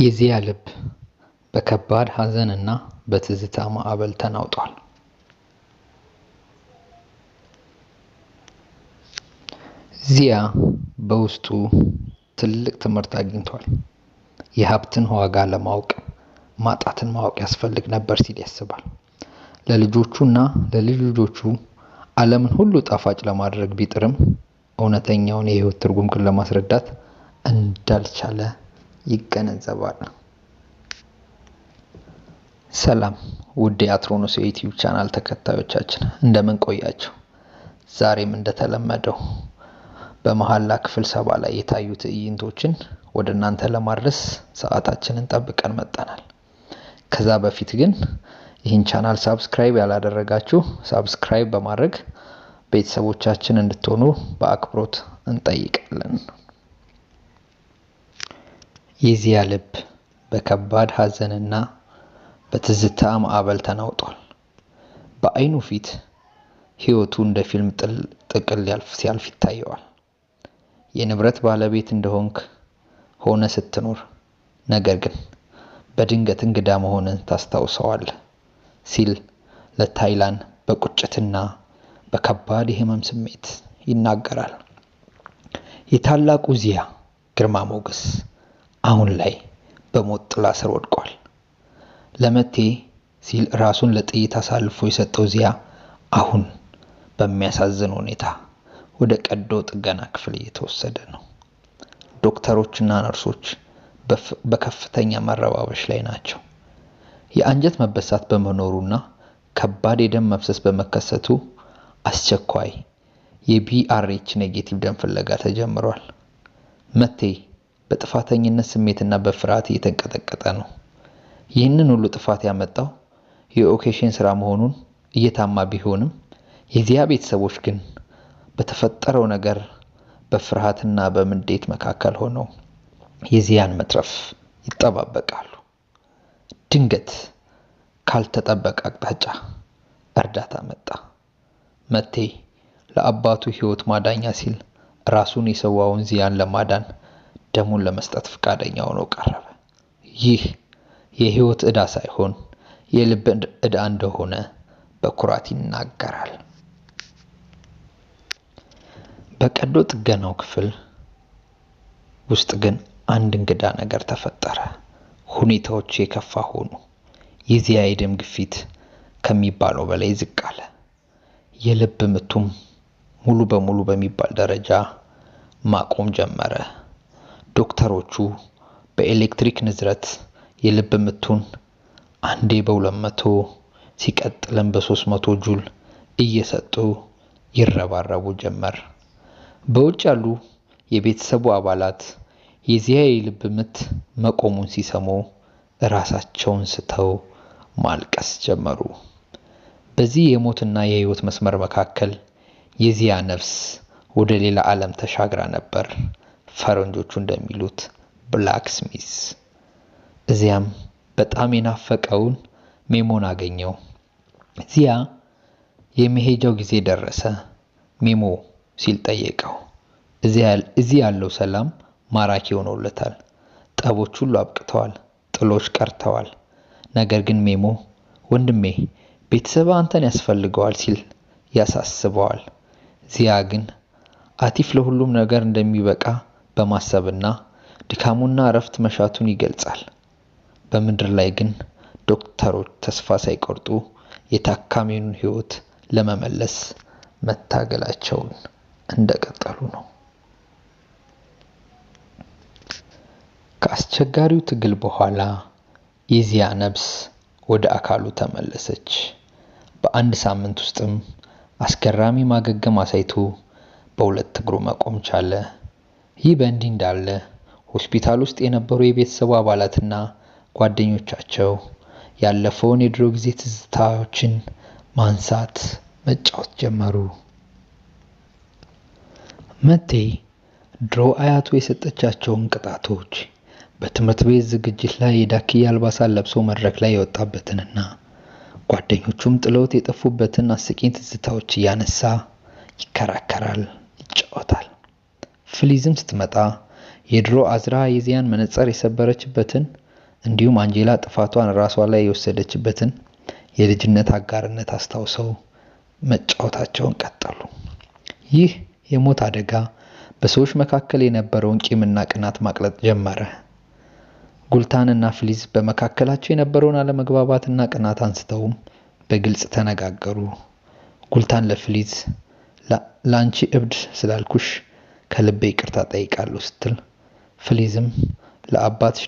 የዚያ ልብ በከባድ ሐዘንና በትዝታ ማዕበል ተናውጧል። ዚያ በውስጡ ትልቅ ትምህርት አግኝቷል። የሀብትን ዋጋ ለማወቅ ማጣትን ማወቅ ያስፈልግ ነበር ሲል ያስባል። ለልጆቹና ለልጅ ልጆቹ ዓለምን ሁሉ ጣፋጭ ለማድረግ ቢጥርም እውነተኛውን የህይወት ትርጉም ግን ለማስረዳት እንዳልቻለ ይገነዘባል። ሰላም ውድ የአትሮኖስ የዩቲዩብ ቻናል ተከታዮቻችን እንደምን ቆያችሁ? ዛሬም እንደተለመደው በመሐላ ክፍል 7 ላይ የታዩ ትዕይንቶችን ወደ እናንተ ለማድረስ ሰዓታችንን ጠብቀን መጣናል። ከዛ በፊት ግን ይህን ቻናል ሰብስክራይብ ያላደረጋችሁ ሰብስክራይብ በማድረግ ቤተሰቦቻችን እንድትሆኑ በአክብሮት እንጠይቃለን። የዚያ ልብ በከባድ ሐዘንና በትዝታ ማዕበል ተናውጧል። በአይኑ ፊት ህይወቱ እንደ ፊልም ጥቅል ሲያልፍ ይታየዋል። የንብረት ባለቤት እንደሆንክ ሆነ ስትኖር፣ ነገር ግን በድንገት እንግዳ መሆንን ታስታውሰዋለህ ሲል ለታይላን በቁጭትና በከባድ የህመም ስሜት ይናገራል። የታላቁ ዚያ ግርማ ሞገስ አሁን ላይ በሞት ጥላ ስር ወድቋል። ለመቴ ሲል ራሱን ለጥይት አሳልፎ የሰጠው ዚያ አሁን በሚያሳዝን ሁኔታ ወደ ቀዶ ጥገና ክፍል እየተወሰደ ነው። ዶክተሮችና ነርሶች በከፍተኛ መረባበሽ ላይ ናቸው። የአንጀት መበሳት በመኖሩና ከባድ የደም መፍሰስ በመከሰቱ አስቸኳይ የቢአርኤች ኔጌቲቭ ደም ፍለጋ ተጀምሯል። መቴ በጥፋተኝነት ስሜትና በፍርሃት እየተንቀጠቀጠ ነው። ይህንን ሁሉ ጥፋት ያመጣው የኦኬሽን ስራ መሆኑን እየታማ ቢሆንም የዚያ ቤተሰቦች ግን በተፈጠረው ነገር በፍርሃትና በምንዴት መካከል ሆነው የዚያን መትረፍ ይጠባበቃሉ። ድንገት ካልተጠበቀ አቅጣጫ እርዳታ መጣ። መቴ ለአባቱ ህይወት ማዳኛ ሲል ራሱን የሰዋውን ዚያን ለማዳን ደሙን ለመስጠት ፈቃደኛ ሆኖ ቀረበ። ይህ የህይወት ዕዳ ሳይሆን የልብ ዕዳ እንደሆነ በኩራት ይናገራል። በቀዶ ጥገናው ክፍል ውስጥ ግን አንድ እንግዳ ነገር ተፈጠረ። ሁኔታዎች የከፋ ሆኑ። የዚያ የደም ግፊት ከሚባለው በላይ ዝቅ አለ። የልብ ምቱም ሙሉ በሙሉ በሚባል ደረጃ ማቆም ጀመረ። ዶክተሮቹ በኤሌክትሪክ ንዝረት የልብ ምቱን አንዴ በ200 ሲቀጥልም በ300 ጁል እየሰጡ ይረባረቡ ጀመር። በውጭ ያሉ የቤተሰቡ አባላት የዚያ የልብ ምት መቆሙን ሲሰሙ ራሳቸውን ስተው ማልቀስ ጀመሩ። በዚህ የሞትና የህይወት መስመር መካከል የዚያ ነፍስ ወደ ሌላ ዓለም ተሻግራ ነበር። ፈረንጆቹ እንደሚሉት ብላክ ስሚዝ። እዚያም በጣም የናፈቀውን ሜሞን አገኘው። ዚያ የመሄጃው ጊዜ ደረሰ። ሜሞ ሲል ጠየቀው። እዚህ ያለው ሰላም ማራኪ ሆኖለታል። ጠቦች ሁሉ አብቅተዋል፣ ጥሎች ቀርተዋል። ነገር ግን ሜሞ ወንድሜ ቤተሰብ አንተን ያስፈልገዋል ሲል ያሳስበዋል። ዚያ ግን አቲፍ ለሁሉም ነገር እንደሚበቃ በማሰብና ድካሙና እረፍት መሻቱን ይገልጻል። በምድር ላይ ግን ዶክተሮች ተስፋ ሳይቆርጡ የታካሚውን ህይወት ለመመለስ መታገላቸውን እንደቀጠሉ ነው። ከአስቸጋሪው ትግል በኋላ የዚያ ነፍስ ወደ አካሉ ተመለሰች። በአንድ ሳምንት ውስጥም አስገራሚ ማገገም አሳይቶ በሁለት እግሩ መቆም ቻለ። ይህ በእንዲህ እንዳለ ሆስፒታል ውስጥ የነበሩ የቤተሰቡ አባላትና ጓደኞቻቸው ያለፈውን የድሮ ጊዜ ትዝታዎችን ማንሳት መጫወት ጀመሩ። መቴ ድሮ አያቱ የሰጠቻቸውን ቅጣቶች፣ በትምህርት ቤት ዝግጅት ላይ የዳክዬ አልባሳት ለብሶ መድረክ ላይ የወጣበትንና ጓደኞቹም ጥለውት የጠፉበትን አስቂኝ ትዝታዎች እያነሳ ይከራከራል፣ ይጫወታል። ፍሊዝም ስትመጣ የድሮ አዝራ የዚያን መነጽር የሰበረችበትን እንዲሁም አንጄላ ጥፋቷን ራሷ ላይ የወሰደችበትን የልጅነት አጋርነት አስታውሰው መጫወታቸውን ቀጠሉ። ይህ የሞት አደጋ በሰዎች መካከል የነበረውን ቂምና ቅናት ማቅለጥ ጀመረ። ጉልታንና ፍሊዝ በመካከላቸው የነበረውን አለመግባባትና ቅናት አንስተውም በግልጽ ተነጋገሩ። ጉልታን ለፍሊዝ ላንቺ እብድ ስላልኩሽ ከልቤ ይቅርታ ጠይቃለሁ ስትል፣ ፍሊዝም ለአባትሽ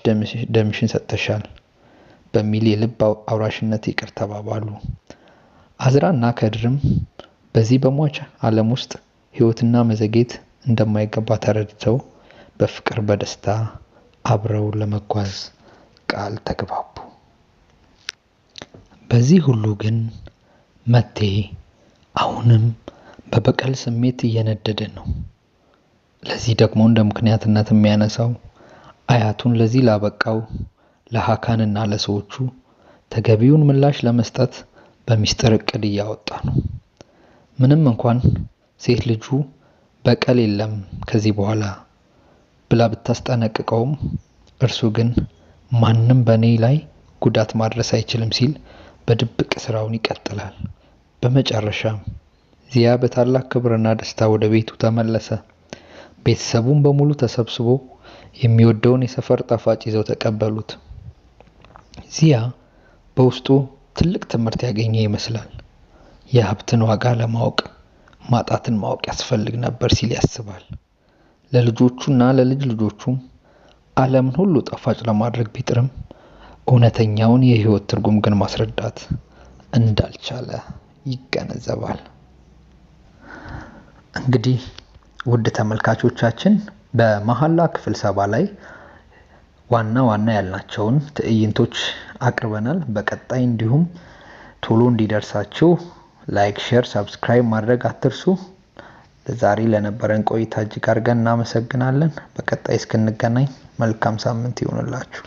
ደምሽን ሰጥተሻል በሚል የልብ አውራሽነት ይቅር ተባባሉ። አዝራና ከድርም በዚህ በሟች ዓለም ውስጥ ሕይወትና መዘጌት እንደማይገባ ተረድተው በፍቅር በደስታ አብረው ለመጓዝ ቃል ተግባቡ። በዚህ ሁሉ ግን መቴ አሁንም በበቀል ስሜት እየነደደ ነው። ለዚህ ደግሞ እንደ ምክንያትነት የሚያነሳው አያቱን ለዚህ ላበቃው ለሃካንና ለሰዎቹ ተገቢውን ምላሽ ለመስጠት በሚስጥር እቅድ እያወጣ ነው። ምንም እንኳን ሴት ልጁ በቀል የለም ከዚህ በኋላ ብላ ብታስጠነቅቀውም እርሱ ግን ማንም በኔ ላይ ጉዳት ማድረስ አይችልም ሲል በድብቅ ስራውን ይቀጥላል። በመጨረሻም ዚያ በታላቅ ክብርና ደስታ ወደ ቤቱ ተመለሰ። ቤተሰቡን በሙሉ ተሰብስቦ የሚወደውን የሰፈር ጣፋጭ ይዘው ተቀበሉት። ዚያ በውስጡ ትልቅ ትምህርት ያገኘ ይመስላል። የሀብትን ዋጋ ለማወቅ ማጣትን ማወቅ ያስፈልግ ነበር ሲል ያስባል። ለልጆቹና ለልጅ ልጆቹም ዓለምን ሁሉ ጣፋጭ ለማድረግ ቢጥርም እውነተኛውን የህይወት ትርጉም ግን ማስረዳት እንዳልቻለ ይገነዘባል። እንግዲህ ውድ ተመልካቾቻችን በመሐላ ክፍል 7 ላይ ዋና ያልናቸውን ትዕይንቶች አቅርበናል። በቀጣይ እንዲሁም ቶሎ እንዲደርሳችሁ ላይክ፣ ሼር፣ ሰብስክራይብ ማድረግ አትርሱ። ለዛሬ ለነበረን ቆይታ እጅግ አድርገን እናመሰግናለን። በቀጣይ እስክንገናኝ መልካም ሳምንት ይሁንላችሁ።